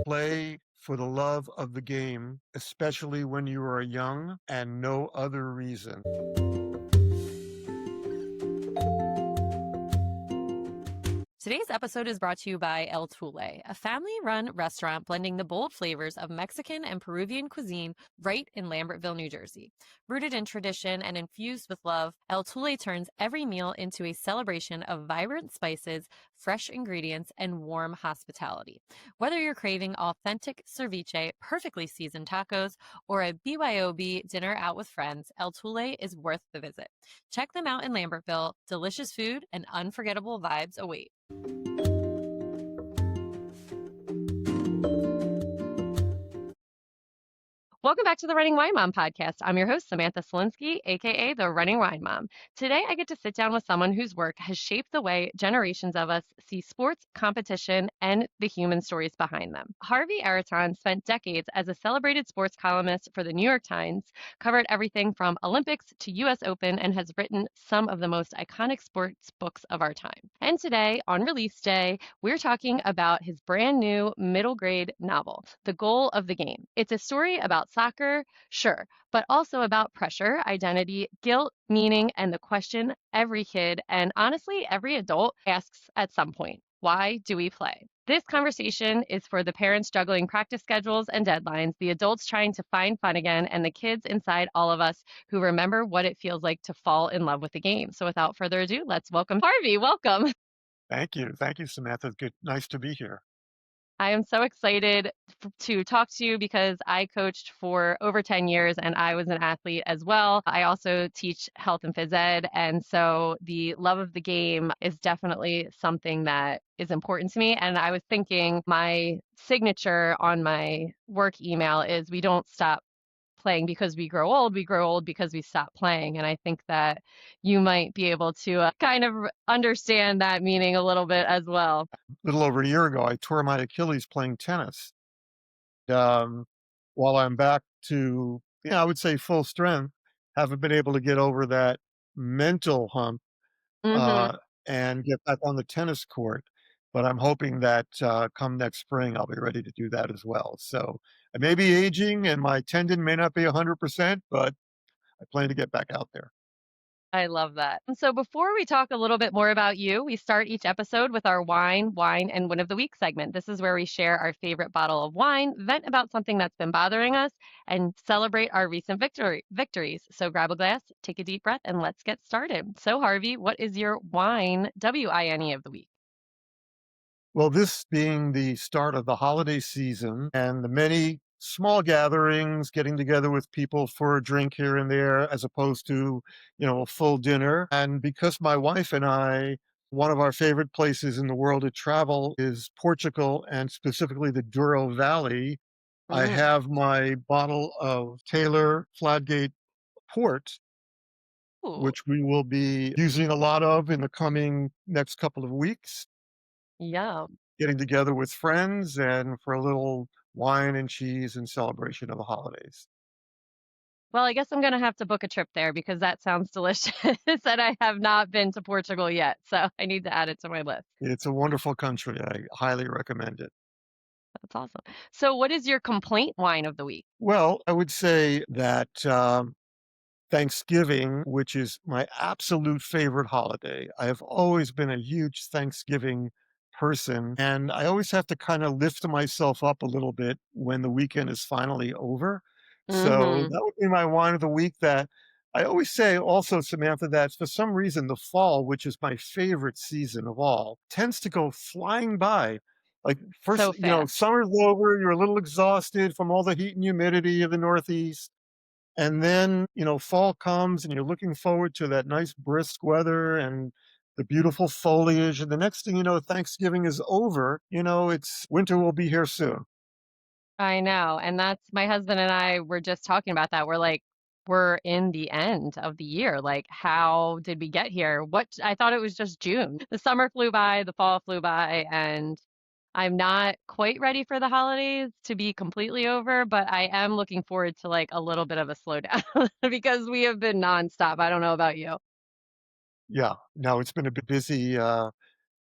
Play for the love of the game, especially when you are young and no other reason. Today's episode is brought to you by El Tule, a family-run restaurant blending the bold flavors of Mexican and Peruvian cuisine right in Lambertville, New Jersey. Rooted in tradition and infused with love, El Tule turns every meal into a celebration of vibrant spices, fresh ingredients, and warm hospitality. Whether you're craving authentic ceviche, perfectly seasoned tacos, or a BYOB dinner out with friends, El Tule is worth the visit. Check them out in Lambertville. Delicious food and unforgettable vibes await. Welcome back to the Running Wine Mom podcast. I'm your host, Samantha Selinsky, aka the Running Wine Mom. Today, I get to sit down with someone whose work has shaped the way generations of us see sports, competition, and the human stories behind them. Harvey Araton spent decades as a celebrated sports columnist for the New York Times, covered everything from Olympics to US Open, and has written some of the most iconic sports books of our time. And today, on release day, we're talking about his brand new middle grade novel, The Goal of the Game. It's a story about soccer, sure, but also about pressure, identity, guilt, meaning, and the question every kid and honestly every adult asks at some point: why do we play? This conversation is for the parents juggling practice schedules and deadlines, the adults trying to find fun again, and the kids inside all of us who remember what it feels like to fall in love with the game. So without further ado, let's welcome Harvey. Welcome. Thank you. Thank you, Samantha. Good. Nice to be here. I am so excited to talk to you because I coached for over 10 years and I was an athlete as well. I also teach health and phys ed. And so the love of the game is definitely something that is important to me. And I was thinking my signature on my work email is: we don't stop playing because we grow old because we stop playing. And I think that you might be able to kind of understand that meaning a little bit as well. A little over a year ago, I tore my Achilles playing tennis. Um, while I'm back to, I would say full strength, haven't been able to get over that mental hump Hmm. uh, and get back on the tennis court. But I'm hoping that come next spring, I'll be ready to do that as well. So I may be aging and my tendon may not be 100%, but I plan to get back out there. I love that. And so before we talk a little bit more about you, we start each episode with our wine, and win of the week segment. This is where we share our favorite bottle of wine, vent about something that's been bothering us, and celebrate our recent victories. So grab a glass, take a deep breath, and let's get started. So Harvey, what is your wine, WINE, of the week? Well, this being the start of the holiday season and the many small gatherings, getting together with people for a drink here and there, as opposed to, a full dinner. And because my wife and I, one of our favorite places in the world to travel is Portugal and specifically the Douro Valley, I Mm. have my bottle of Taylor Fladgate port, Ooh, which we will be using a lot of in the coming next couple of weeks, yum. getting together with friends and for a little wine and cheese in celebration of the holidays. Well, I guess I'm gonna have to book a trip there because that sounds delicious, and I have not been to Portugal yet, so I need to add it to my list. It's a wonderful country. I highly recommend it. That's awesome. So what is your complaint wine of the week? Well, I would say that Thanksgiving, which is my absolute favorite holiday. I have always been a huge Thanksgiving person, and I always have to kind of lift myself up a little bit when the weekend is finally over. So Mhm. that would be my wine of the week. That I always say also, Samantha, that for some reason the fall, which is my favorite season of all, tends to go flying by. Like first, So fast. summer's over, you're a little exhausted from all the heat and humidity of the Northeast. And then, fall comes and you're looking forward to that nice brisk weather and the beautiful foliage. And the next thing you know, Thanksgiving is over. It's winter will be here soon. I know. And that's my husband and I were just talking about that. We're like, we're in the end of the year. Like, how did we get here? What I thought it was just June. The summer flew by, the fall flew by, and I'm not quite ready for the holidays to be completely over, but I am looking forward to like a little bit of a slowdown because we have been nonstop. I don't know about you. Yeah. No, it's been a busy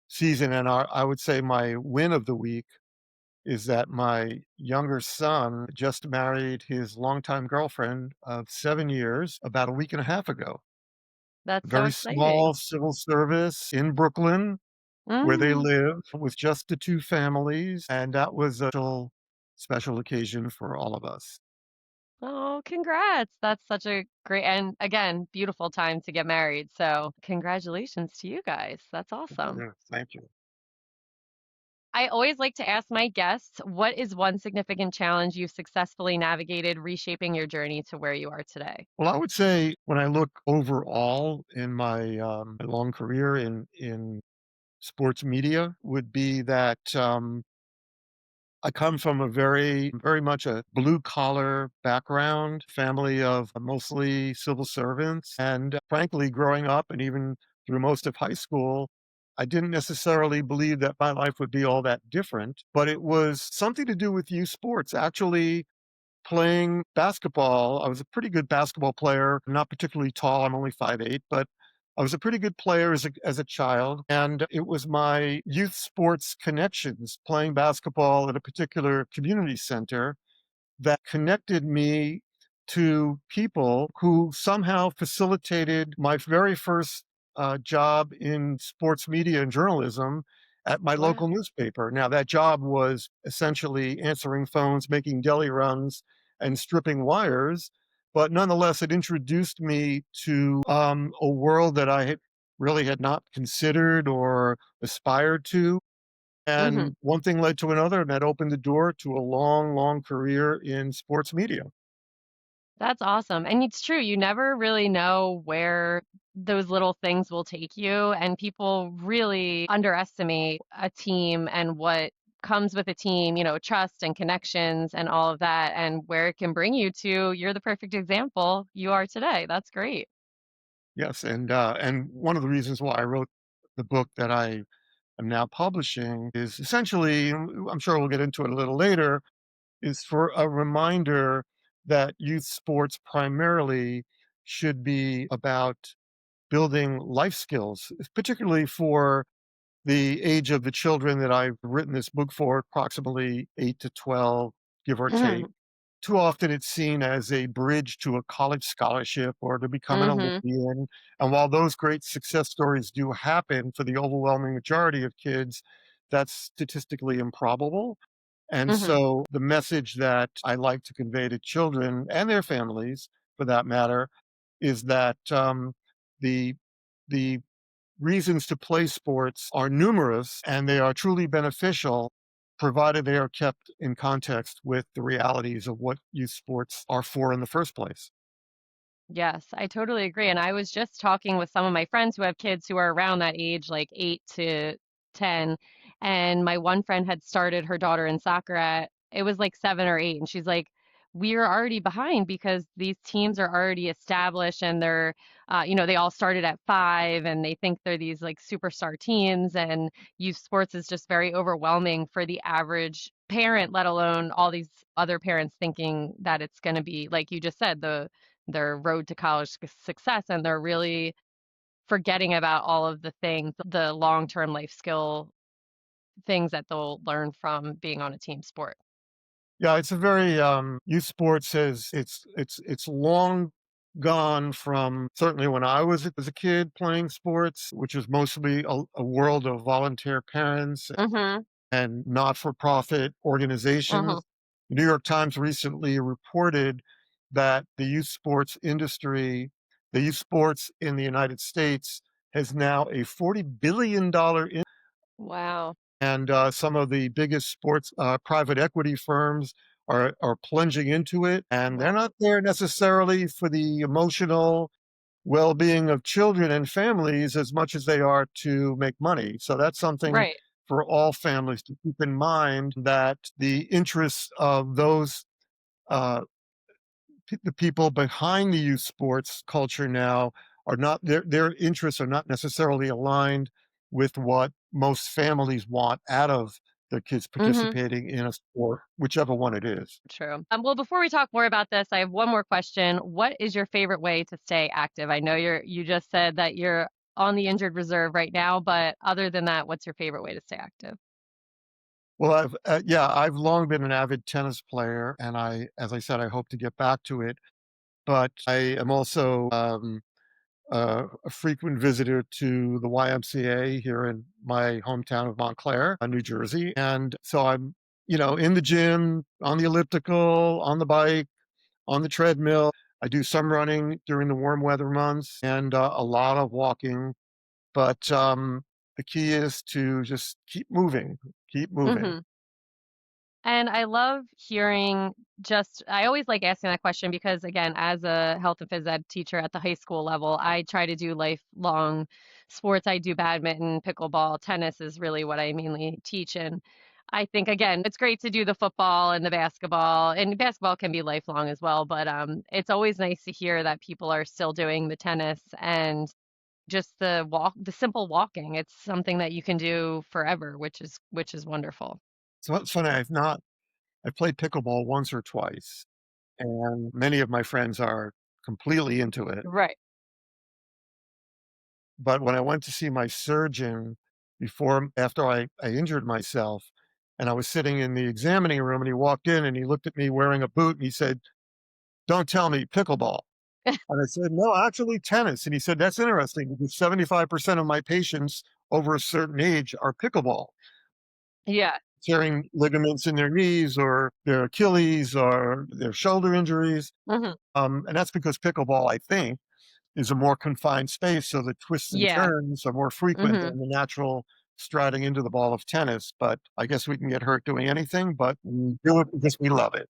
season. And I would say my win of the week is that my younger son just married his longtime girlfriend of 7 years about a week and a half ago. That's so Very exciting. small civil service in Brooklyn where they Mm. live with just the 2 families, and that was a special occasion for all of us. Oh, congrats. That's such a great and again, beautiful time to get married. So, congratulations to you guys. That's awesome. Yeah, thank you. I always like to ask my guests, what is one significant challenge you've successfully navigated reshaping your journey to where you are today? Well, I would say when I look overall in my long career in sports media would be that, I come from a very much a blue collar background, family of mostly civil servants. And frankly, growing up and even through most of high school, I didn't necessarily believe that my life would be all that different, but it was something to do with youth sports. Actually, playing basketball. I was a pretty good basketball player, not particularly tall. I'm only 5'8", but I was a pretty good player as a child. And it was my youth sports connections playing basketball at a particular community center that connected me to people who somehow facilitated my very first job in sports media and journalism at my Wow. local newspaper. Now, that job was essentially answering phones, making deli runs, and stripping wires. But nonetheless, it introduced me to a world that I had really had not considered or aspired to. Hmm. And one thing led to another, and that opened the door to a long, long career in sports media. That's awesome. And it's true, you never really know where those little things will take you. And people really underestimate a team and what comes with a team, trust and connections and all of that, and where it can bring you to. You're the perfect example you are today. That's great. Yes, and one of the reasons why I wrote the book that I am now publishing is essentially, and I'm sure we'll get into it a little later, is for a reminder that youth sports primarily should be about building life skills, particularly for the age of the children that I've written this book for, approximately 8 to 12, give or take. Hmm. Too often it's seen as a bridge to a college scholarship or to become an Hmm. Olympian. And while those great success stories do happen for the overwhelming majority of kids, that's statistically improbable. And Hmm. so the message that I like to convey to children and their families, for that matter, is that the the reasons to play sports are numerous and they are truly beneficial, provided they are kept in context with the realities of what youth sports are for in the first place. Yes, I totally agree. And I was just talking with some of my friends who have kids who are around that age, like 8 to 10. And my one friend had started her daughter in soccer at, it was like 7 or 8. And she's like, we are already behind because these teams are already established and they all started at 5 and they think they're these like superstar teams. And youth sports is just very overwhelming for the average parent, let alone all these other parents thinking that it's going to be, like you just said, their road to college success, and they're really forgetting about all of the things, the long-term life skill things that they'll learn from being on a team sport. Yeah, it's a very youth sports has it's long gone from certainly when I was as a kid playing sports, which was mostly a world of volunteer parents Mhm. and not-for-profit Mhm. organizations. The New York Times recently reported that the youth sports in the United States has now a $40 billion Wow. and some of the biggest sports private equity firms are plunging into it, and they're Wow. not there necessarily for the emotional well-being of children and families as much as they are to make money. So that's something Right. for all families to keep in mind, that the interests of those uh, the people behind the youth sports culture now are not their interests are not necessarily aligned with what most families want out of their kids Mhm. participating in a sport, whichever one it is. True. Well, before we talk more about this, I have one more question. What is your favorite way to stay active? I know you just said that you're on the injured reserve right now, but other than that, what's your favorite way to stay active? Well, yeah, I've long been an avid tennis player, and as I said, I hope to get back to it. But I am also a frequent visitor to the YMCA here in my hometown of Montclair, New Jersey, and so I'm, in the gym, on the elliptical, on the bike, on the treadmill. I do some running during the warm weather months and a lot of walking. But the key is to just keep moving, keep moving. Mhm. And I love hearing I always like asking that question because, again, as a health and phys ed teacher at the high school level, I try to do lifelong sports. I do badminton, pickleball, tennis is really what I mainly teach. And I think, again, it's great to do the football and basketball can be lifelong as well. But it's always nice to hear that people are still doing the tennis and just the simple walking. It's something that you can do forever, which is wonderful. So it's funny, I played pickleball once or twice, and many of my friends are completely into it. Right. But when I went to see my surgeon after I injured myself, and I was sitting in the examining room, and he walked in and he looked at me wearing a boot and he said, "Don't tell me pickleball." And I said, "No, actually tennis." And he said, "That's interesting because 75% of my patients over a certain age are pickleball, Yeah. tearing ligaments in their knees or their Achilles or their shoulder injuries." Mhm. And that's because pickleball, I think, is a more confined space, so the twists and Yeah. turns are more frequent Mhm. than the natural striding into the ball of tennis. But I guess we can get hurt doing anything, but we do it because we love it.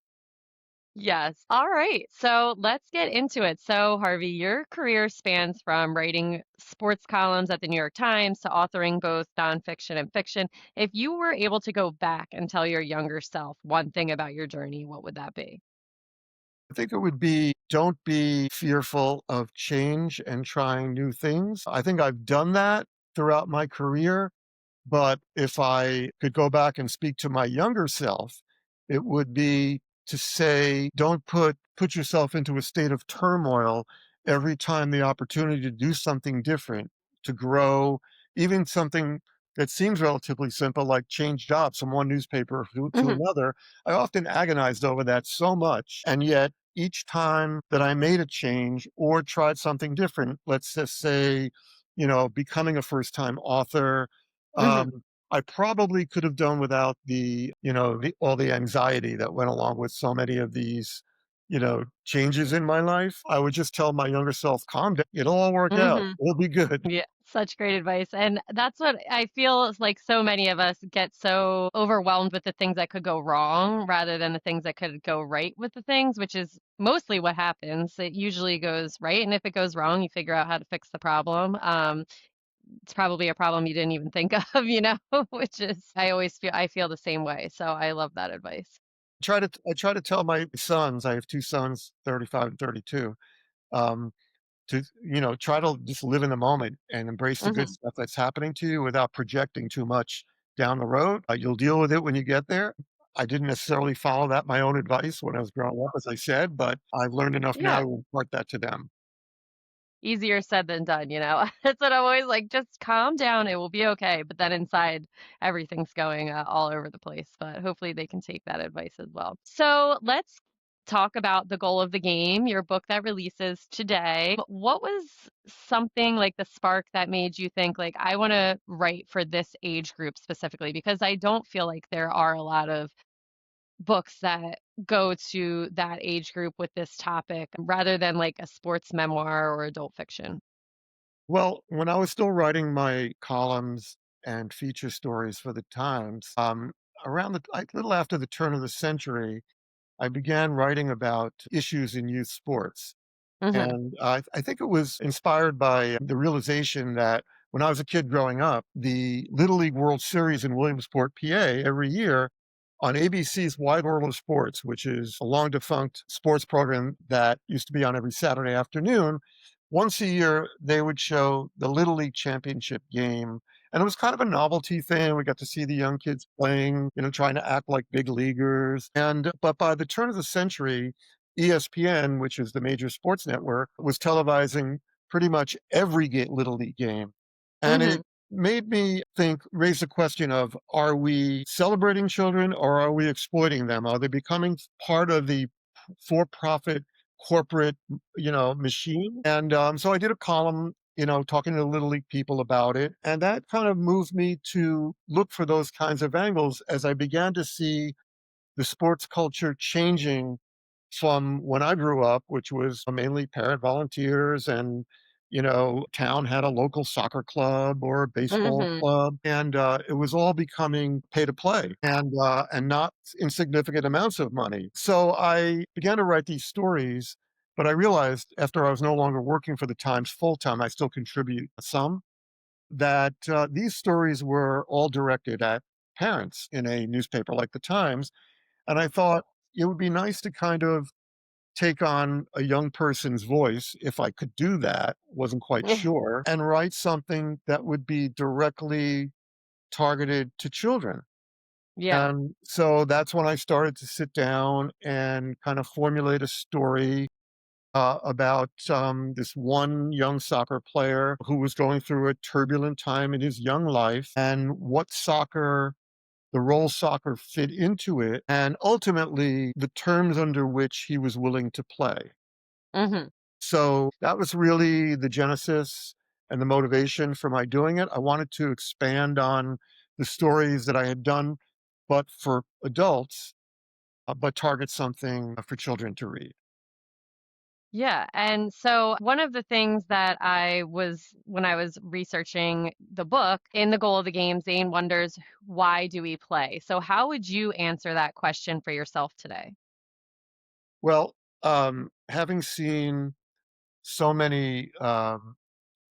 Yes. All right. So let's get into it. So, Harvey, your career spans from writing sports columns at the New York Times to authoring both nonfiction and fiction. If you were able to go back and tell your younger self one thing about your journey, what would that be? I think it would be don't be fearful of change and trying new things. I think I've done that throughout my career. But if I could go back and speak to my younger self, it would be to say, don't put yourself into a state of turmoil every time the opportunity to do something different, to grow, even something that seems relatively simple, like change jobs from one newspaper to Hmm. another. I often agonized over that so much. And yet, each time that I made a change or tried something different, let's just say, becoming a first time author, Hmm. um, I probably could have done without all the anxiety that went along with so many of these, changes in my life. I would just tell my younger self, calm down. It'll all work out. Hmm. It'll be good. Yeah, such great advice. And that's what I feel is like so many of us get so overwhelmed with the things that could go wrong rather than the things that could go right with the things, which is mostly what happens. It usually goes right. And if it goes wrong, you figure out how to fix the problem. It's probably a problem you didn't even think of, which is I feel the same way. So I love that advice. I try to tell my sons, I have two sons, 35 and 32, um, to, try to just live in the moment and embrace the good Hmm. stuff that's happening to you without projecting too much down the road. You'll deal with it when you get there. I didn't necessarily follow my own advice when I was growing up, as I said, but I've learned enough now Yeah. to impart that to them. Easier said than done, you know? That's what I'm always like, just calm down, it will be okay. But then inside, everything's going all over the place. But hopefully they can take that advice as well. So let's talk about the goal of the game, your book that releases today. What was something like the spark that made you think, like, I want to write for this age group specifically? Because I don't feel like there are a lot of books that go to that age group with this topic rather than like a sports memoir or adult fiction. Well, when I was still writing my columns and feature stories for the Times, around a little after the turn of the century, I began writing about issues in youth sports. Mhm. And I think it was inspired by the realization that when I was a kid growing up, the Little League World Series in Williamsport, PA, every year on ABC's Wide World of Sports, which is a long defunct sports program that used to be on every Saturday afternoon, once a year they would show the Little League Championship game. And it was kind of a novelty thing. We got to see the young kids playing, trying to act like big leaguers. But by the turn of the century, ESPN, which is the major sports network, was televising pretty much every Little League game. And it Mhm. made me think, raise the question of, are we celebrating children or are we exploiting them? Are they becoming part of the for-profit corporate, machine? And so I did a column, talking to Little League people about it. And that kind of moved me to look for those kinds of angles as I began to see the sports culture changing from when I grew up, which was mainly parent volunteers and, town had a local soccer club or a baseball Mhm. club, and it was all becoming pay to play and not insignificant amounts of money. So I began to write these stories, but I realized after I was no longer working for the Times full time, I still contribute some, that these stories were all directed at parents in a newspaper like the Times, and I thought it would be nice to kind of take on a young person's voice, if I could do that, wasn't quite sure, and write something that would be directly targeted to children. Yeah. And so that's when I started to sit down and kind of formulate a story about this one young soccer player who was going through a turbulent time in his young life and what the role soccer fit into it, and ultimately the terms under which he was willing to play. Mhm. So that was really the genesis and the motivation for my doing it. I wanted to expand on the stories that I had done, but for adults, but target something for children to read. Yeah, and so one of the things that I was when I was researching the book, in The Goal of the Game, Zane wonders, why do we play? So how would you answer that question for yourself today? Well, having seen so many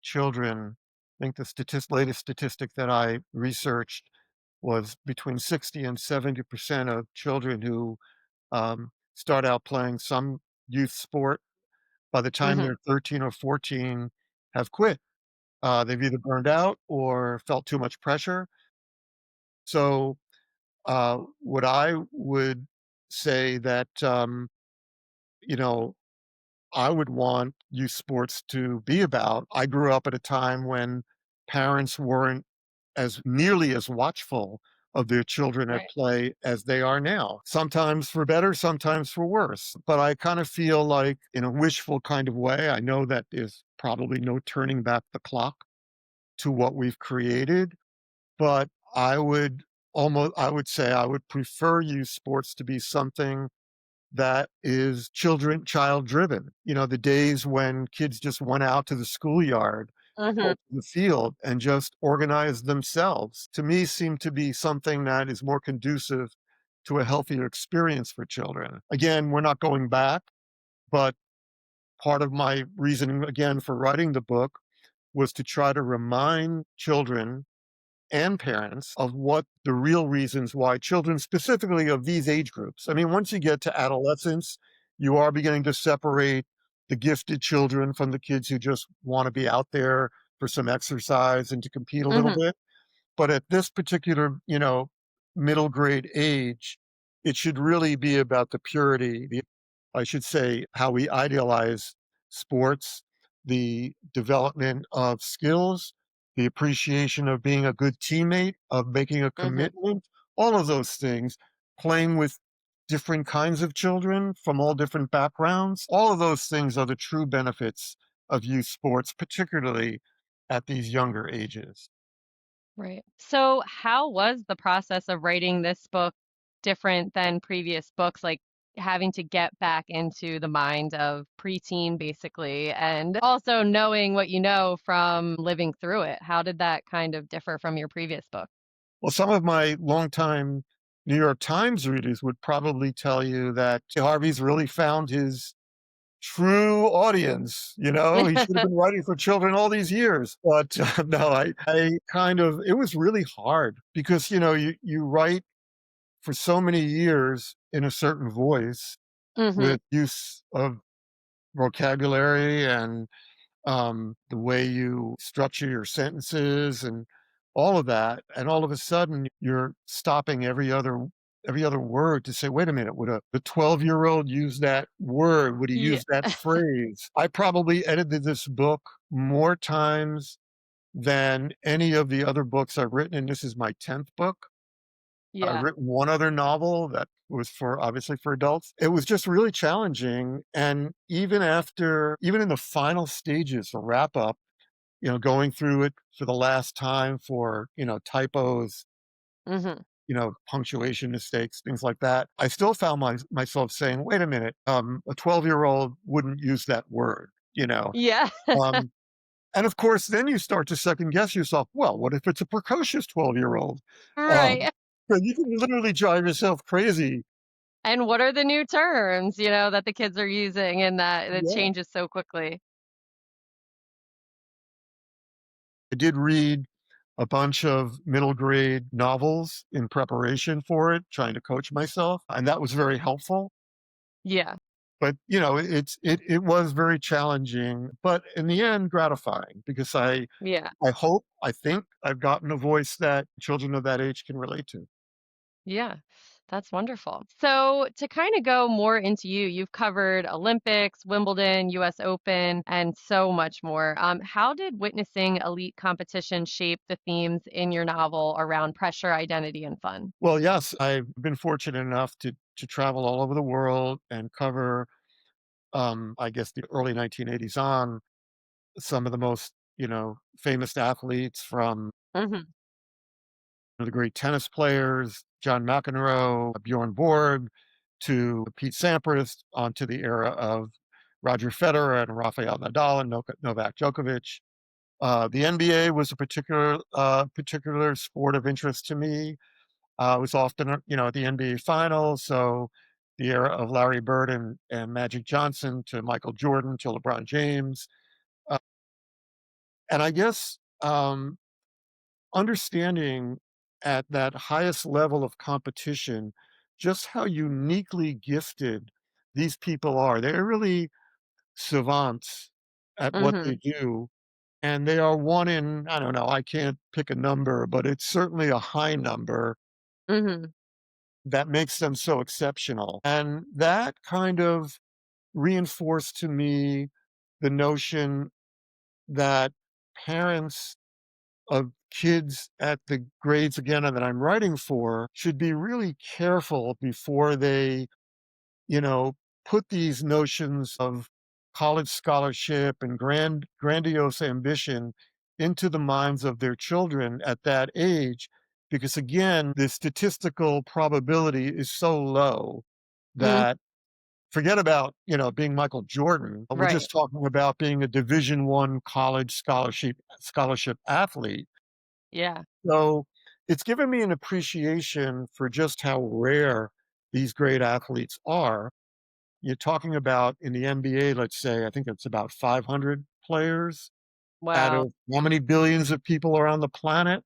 children, I think the latest statistic that I researched was between 60 and 70% of children who start out playing some youth sport, by the time Mhm. they're 13 or 14, have quit. They've either burned out or felt too much pressure. So, what I would say that, you know, I would want youth sports to be about. I grew up at a time when parents weren't as nearly as watchful of their children at Right. play as they are now. Sometimes for better, sometimes for worse. But I kind of feel like, in a wishful kind of way, I know that there's probably no turning back the clock to what we've created, but I would say I would prefer youth sports to be something that is child driven. The days when kids just went out to the schoolyard or Mhm. to the field and just organized themselves, to me seem to be something that is more conducive to a healthier experience for children. Again, we're not going back, but part of my reasoning again for writing the book was to try to remind children and parents of what the real reasons why children, specifically of these age groups. I mean, once you get to adolescence, you are beginning to separate the gifted children from the kids who just want to be out there for some exercise and to compete a little Mhm. bit. But at this particular, middle grade age, it should really be about the purity, I should say, how we idealize sports, the development of skills, the appreciation of being a good teammate, of making a Mhm. commitment, all of those things, playing with different kinds of children from all different backgrounds. All of those things are the true benefits of youth sports, particularly at these younger ages. Right. So how was the process of writing this book different than previous books, like having to get back into the mind of preteen basically, and also knowing what you know from living through it? How did that kind of differ from your previous book? Well, some of my longtime New York Times readers would probably tell you that Harvey's really found his true audience. He should have been writing for children all these years. But no, I kind of, it was really hard because, you write for so many years in a certain voice Mhm. with use of vocabulary and the way you structure your sentences and all of that. And all of a sudden, you're stopping every other word to say, "Wait a minute, would the 12-year-old use that word? Would he Yeah. use that phrase?" I probably edited this book more times than any of the other books I've written, and this is my 10th book. I've Yeah. written one other novel that was for obviously for adults. It was just really challenging, and even in the final stages, the wrap up, going through it for the last time for, typos, Mhm. punctuation mistakes, things like that. I still found myself saying, "Wait a minute, a 12-year-old wouldn't use that word," Yeah. Um, and of course, then you start to second guess yourself. Well, what if it's a precocious 12-year-old? Um, Right. so you can literally drive yourself crazy. And what are the new terms, that the kids are using and that it Yeah. changes so quickly? I did read a bunch of middle grade novels in preparation for it, trying to coach myself, and that was very helpful. Yeah. But, it was very challenging, but in the end, gratifying because Yeah. I think I've gotten a voice that children of that age can relate to. Yeah. That's wonderful. So, to kind of go more into you, you've covered Olympics, Wimbledon, US Open, and so much more. How did witnessing elite competition shape the themes in your novel around pressure, identity, and fun? Well, yes, I've been fortunate enough to travel all over the world and cover, I guess, the early 1980s on some of the most, famous athletes from Hmm. the great tennis players, John McEnroe, Bjorn Borg, to Pete Sampras, onto the era of Roger Federer and Rafael Nadal and Novak Djokovic. The NBA was a particular sport of interest to me. It was often, at the NBA Finals. So the era of Larry Bird and Magic Johnson to Michael Jordan to LeBron James. Uh, and I guess understanding at that highest level of competition just how uniquely gifted these people are. They're really savants at what they Hmm. do. And they are one in, I don't know, I can't pick a number, but it's certainly a high number Hmm. that makes them so exceptional. And that kind of reinforced to me the notion that parents of kids at the grades again that I'm writing for should be really careful before they, you know, put these notions of college scholarship and grandiose ambition into the minds of their children at that age because again the statistical probability is so low Mm. that forget about being Michael Jordan. We're Right. just talking about being a Division 1 college scholarship athlete. Yeah. So it's given me an appreciation for just how rare these great athletes are. You're talking about in the NBA, let's say, I think it's about 500 players out Wow. of how many billions of people are on the planet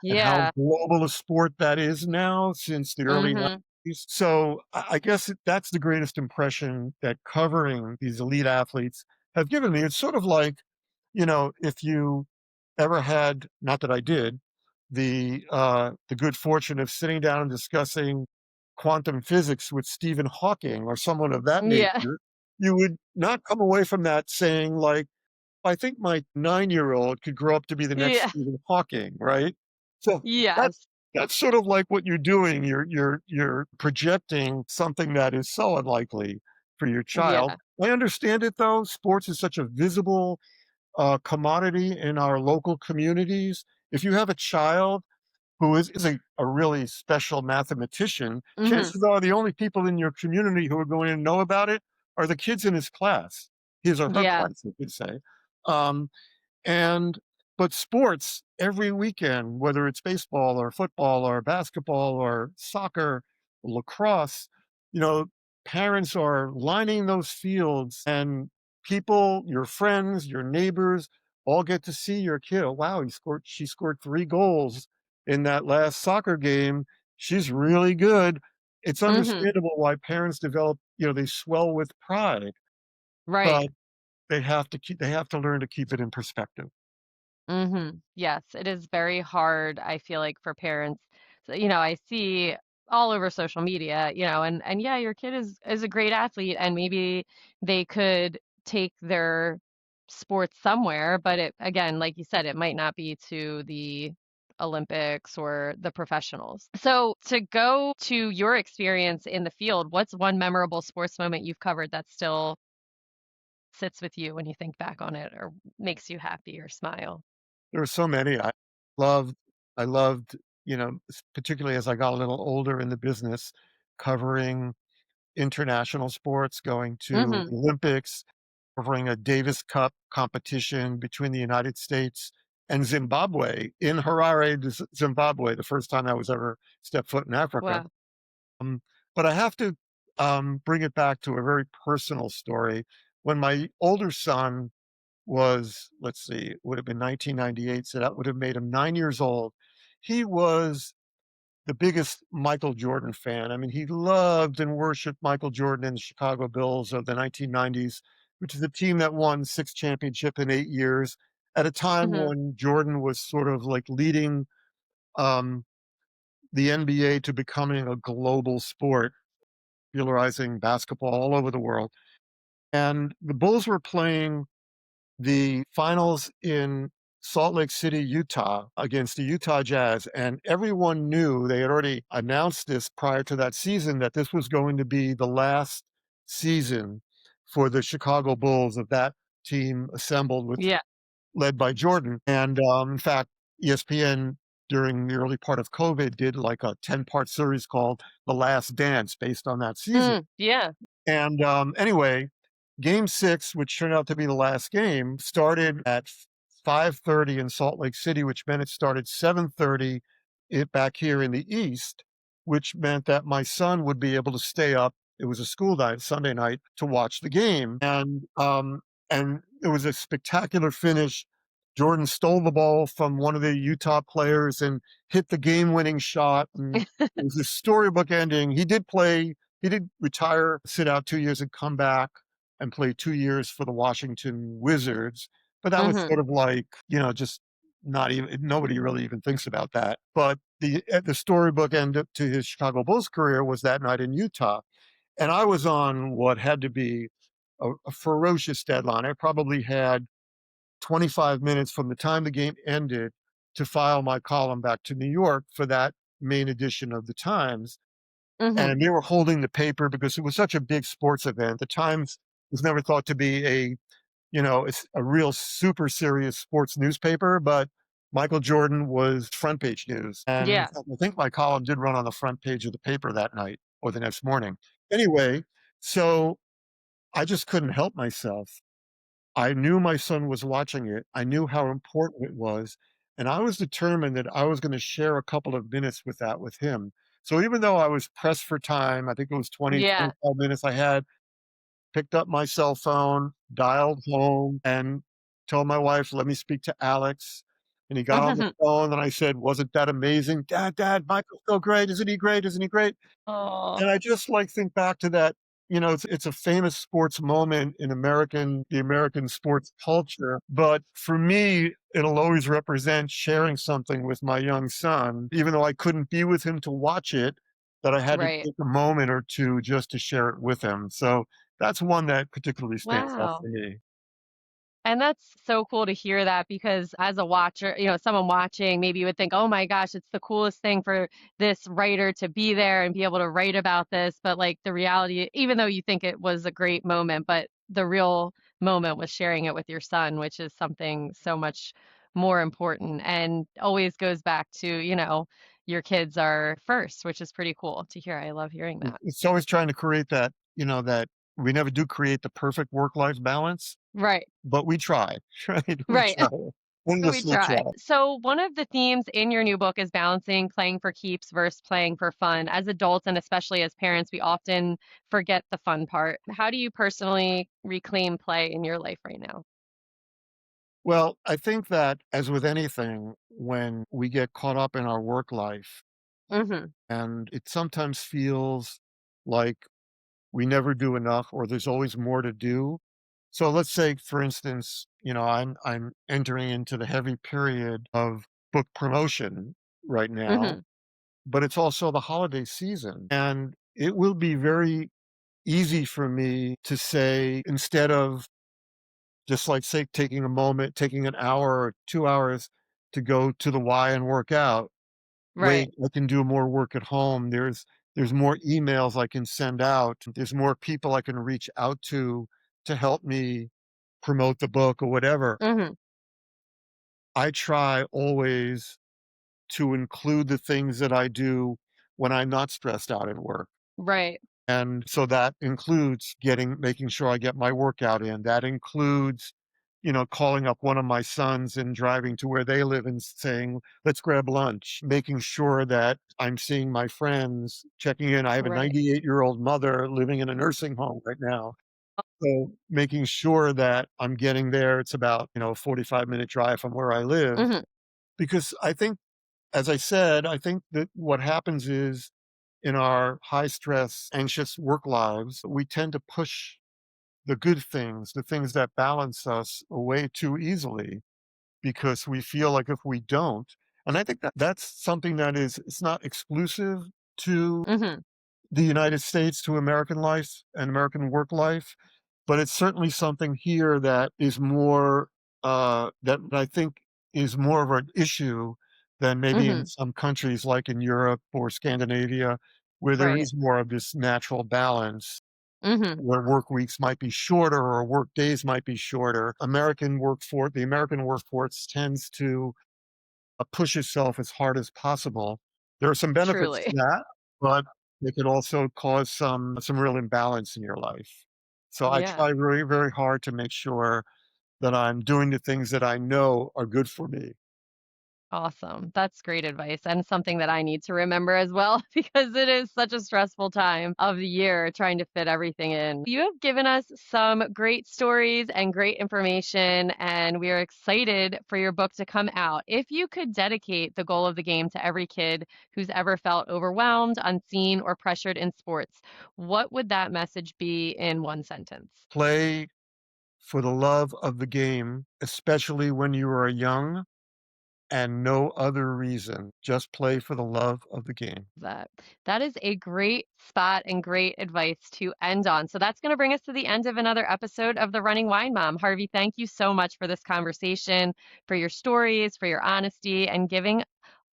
and how Yeah. global a sport that is now since the early Hmm. 90s. So I guess that's the greatest impression that covering these elite athletes have given me. It's sort of like, if you ever had, not that I did, the good fortune of sitting down and discussing quantum physics with Stephen Hawking or someone of that Yeah. nature, you would not come away from that saying like, I think my 9-year-old could grow up to be the next Yeah. Stephen Hawking, right? So that's Yes. that's sort of like what you're doing. You're projecting something that is so unlikely for your child. Yeah. I understand it though. Sports is such a visible commodity in our local communities. If you have a child who is a really special mathematician, Hmm. chances are the only people in your community who are going to know about it are the kids in his class, his or her Yeah. class, you could say. Um, and but sports every weekend, whether it's baseball or football or basketball or soccer, lacrosse, you know, parents are lining those fields and people, your friends, your neighbors, all get to see your kid. Oh, wow, she scored 3 goals in that last soccer game. She's really good. It's Hmm. understandable why parents develop, they swell with pride, Right. but they have to learn to keep it in perspective. Yes, it is very hard, I feel like, for parents. So, I see all over social media, and yeah, your kid is a great athlete, and maybe they could take their sports somewhere, but it again, like you said, it might not be to the Olympics or the professionals. So to go to your experience in the field, what's one memorable sports moment you've covered that still sits with you when you think back on it or makes you happy or smile? There were so many. Loved I loved, particularly as I got a little older in the business, covering international sports, going to Hmm. the Olympics, covering a Davis Cup competition between the United States and Zimbabwe in Harare, Zimbabwe, the first time I was ever stepped foot in Africa. Wow. Um, but I have to bring it back to a very personal story. When my older son was, let's see, it would have been 1998, so that would have made him 9 years old. He was the biggest Michael Jordan fan. I mean, he loved and worshiped Michael Jordan and the Chicago Bulls of the 1990s, which is a team that won 6 championships in 8 years at a time Hmm. when Jordan was sort of like leading um, the NBA to becoming a global sport, popularizing basketball all over the world. And the Bulls were playing the finals in Salt Lake City, Utah, against the Utah Jazz, and everyone knew they had already announced this prior to that season that this was going to be the last season for the Chicago Bulls of that team assembled with Yeah. led by Jordan. And in fact, ESPN during the early part of COVID did like a 10-part series called The Last Dance based on that season. Mm, yeah. And anyway, game six, which turned out to be the last game, started at 5:30 in Salt Lake City, which meant it started 7:30 it back here in the East, which meant that my son would be able to stay up. It was a school night, Sunday night, to watch the game. And it was a spectacular finish. Jordan stole the ball from one of the Utah players and hit the game-winning shot. And it was a storybook ending. He did retire, sit out 2 years and come back and play 2 years for the Washington Wizards, but that was Hmm. sort of like, just not even nobody really even thinks about that. But the storybook end to his Chicago Bulls career was that night in Utah, and I was on what had to be a ferocious deadline. I probably had 25 minutes from the time the game ended to file my column back to New York for that main edition of the Times, Hmm. and they were holding the paper because it was such a big sports event. The Times was never thought to be it's a real super serious sports newspaper, but Michael Jordan was front page news. And in Yeah. fact, I think my column did run on the front page of the paper that night or the next morning. Anyway, so I just couldn't help myself. I knew my son was watching it. I knew how important it was. And I was determined that I was going to share a couple of minutes with that with him. So even though I was pressed for time, I think it was 20, Yeah. 25 minutes I had, picked up my cell phone, dialed home, and told my wife, "Let me speak to Alex." And he got on the phone, and I said, "Wasn't that amazing? Dad, Michael's so great. Isn't he great? Isn't he great?" Oh, And I just, like, think back to that, it's a famous sports moment in the American sports culture, but for me, it'll always represent sharing something with my young son, even though I couldn't be with him to watch it, that I had to right. take a moment or 2 just to share it with him. So, that's one that particularly stands out Wow. for me. And that's so cool to hear that because as a watcher, someone watching, maybe you would think, oh my gosh, it's the coolest thing for this writer to be there and be able to write about this. But like the reality, even though you think it was a great moment, but the real moment was sharing it with your son, which is something so much more important and always goes back to, your kids are first, which is pretty cool to hear. I love hearing that. It's always trying to create that, that we never do create the perfect work-life balance, Right. but we try, right? We Right. try. We Endlessly try. try. So, one of the themes in your new book is balancing playing for keeps versus playing for fun. As adults and especially as parents, we often forget the fun part. How do you personally reclaim play in your life right now? Well, I think that as with anything, when we get caught up in our work life Hmm. and it sometimes feels like we never do enough or there's always more to do. So let's say, for instance, I'm entering into the heavy period of book promotion right now, Hmm. but it's also the holiday season. And it will be very easy for me to say, instead of Just like, say, taking a moment, taking an hour or 2 hours to go to the Y and work out. Right. Wait, I can do more work at home. There's more emails I can send out. There's more people I can reach out to help me promote the book or whatever. Mhm. I try always to include the things that I do when I'm not stressed out at work. Right. And so that includes making sure I get my workout in. That includes, calling up one of my sons and driving to where they live and saying, let's grab lunch, making sure that I'm seeing my friends, checking in. I have a Right. 98-year-old mother living in a nursing home right now. So making sure that I'm getting there. It's about, a 45-minute drive from where I live. Mhm. Because I think, as I said, I think that what happens is in our high stress, anxious work lives, we tend to push the good things, the things that balance us away too easily because we feel like if we don't, and I think that that's something that it's not exclusive to Mhm. the United States, to American life and American work life, but it's certainly something here that is more, that I think is more of an issue than maybe in Mhm. some countries like in Europe or Scandinavia, where there Right. is more of this natural balance, Mhm. where work weeks might be shorter or work days might be shorter. The American workforce tends to push itself as hard as possible. There are some benefits to Truly. that, but it could also cause some real imbalance in your life. So I Yeah. try very, very hard to make sure that I'm doing the things that I know are good for me. Awesome. That's great advice and something that I need to remember as well because it is such a stressful time of the year trying to fit everything in. You have given us some great stories and great information, and we are excited for your book to come out. If you could dedicate the goal of the game to every kid who's ever felt overwhelmed, unseen, or pressured in sports, what would that message be in one sentence? Play for the love of the game, especially when you are young, and no other reason. Just play for the love of the game. That. That is a great spot and great advice to end on. So that's going to bring us to the end of another episode of The Running Wine Mom. Harvey, thank you so much for this conversation, for your stories, for your honesty, and giving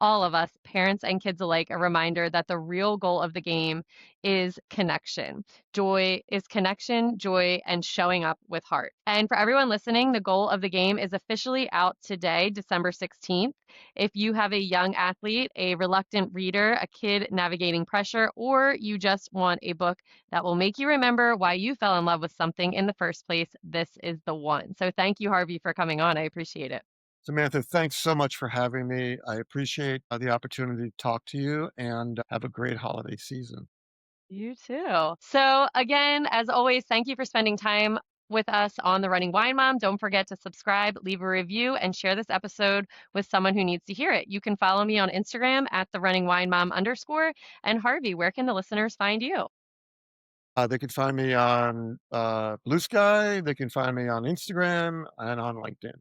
all of us, parents and kids alike, a reminder that the real goal of the game is connection. Joy is connection, joy, and showing up with heart. And for everyone listening, the goal of the game is officially out today, December 16th. If you have a young athlete, a reluctant reader, a kid navigating pressure, or you just want a book that will make you remember why you fell in love with something in the first place, this is the one. So thank you, Harvey, for coming on. I appreciate it. Samantha, thanks so much for having me. I appreciate the opportunity to talk to you and have a great holiday season. You too. So, again, as always, thank you for spending time with us on The Running Wine Mom. Don't forget to subscribe, leave a review, and share this episode with someone who needs to hear it. You can follow me on Instagram at the running wine mom underscore. And Harvey, where can the listeners find you? They can find me on Blue Sky. They can find me on Instagram and on LinkedIn.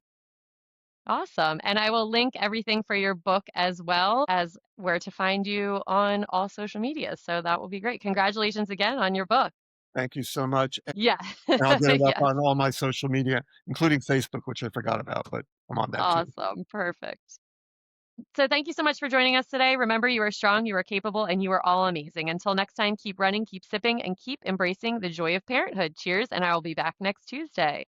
Awesome. And I will link everything for your book as well as where to find you on all social media. So that will be great. Congratulations again on your book. Thank you so much. And Yeah. I'll get it up Yes. on all my social media, including Facebook, which I forgot about, but I'm on that too. Awesome. Perfect. So thank you so much for joining us today. Remember, you are strong, you are capable, and you are all amazing. Until next time, keep running, keep sipping, and keep embracing the joy of parenthood. Cheers, and I will be back next Tuesday.